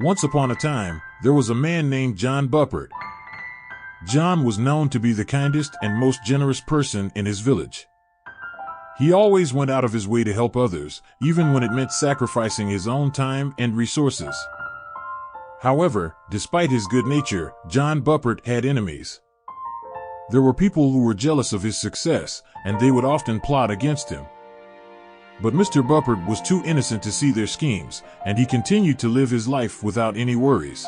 Once upon a time, there was a man named John Buppert. John was known to be the kindest and most generous person in his village. He always went out of his way to help others, even when it meant sacrificing his own time and resources. However, despite his good nature, John Buppert had enemies. There were people who were jealous of his success, and they would often plot against him. But Mr. Buppert was too innocent to see their schemes, and he continued to live his life without any worries.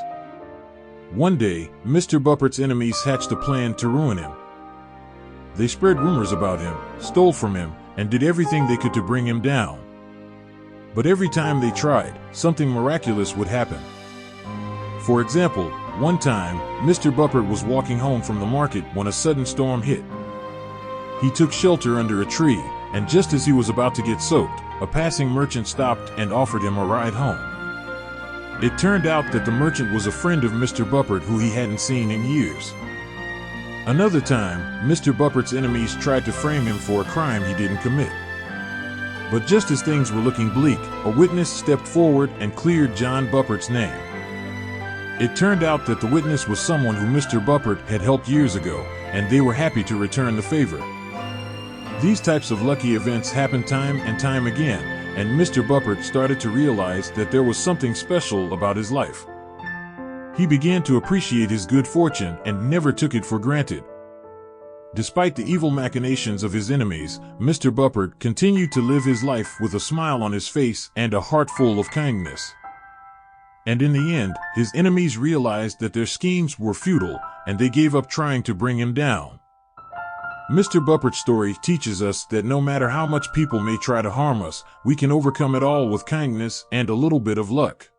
One day, Mr. Buppert's enemies hatched a plan to ruin him. They spread rumors about him, stole from him, and did everything they could to bring him down. But every time they tried, something miraculous would happen. For example, one time, Mr. Buppert was walking home from the market when a sudden storm hit. He took shelter under a tree, and just as he was about to get soaked, a passing merchant stopped and offered him a ride home. It turned out that the merchant was a friend of Mr. Buppert who he hadn't seen in years. Another time, Mr. Buppert's enemies tried to frame him for a crime he didn't commit. But just as things were looking bleak, a witness stepped forward and cleared John Buppert's name. It turned out that the witness was someone who Mr. Buppert had helped years ago, and they were happy to return the favor. These types of lucky events happen time and time again, and Mr. Buppert started to realize that there was something special about his life. He began to appreciate his good fortune and never took it for granted. Despite the evil machinations of his enemies, Mr. Buppert continued to live his life with a smile on his face and a heart full of kindness. And in the end, his enemies realized that their schemes were futile, and they gave up trying to bring him down. Mr. Buppert's story teaches us that no matter how much people may try to harm us, we can overcome it all with kindness and a little bit of luck.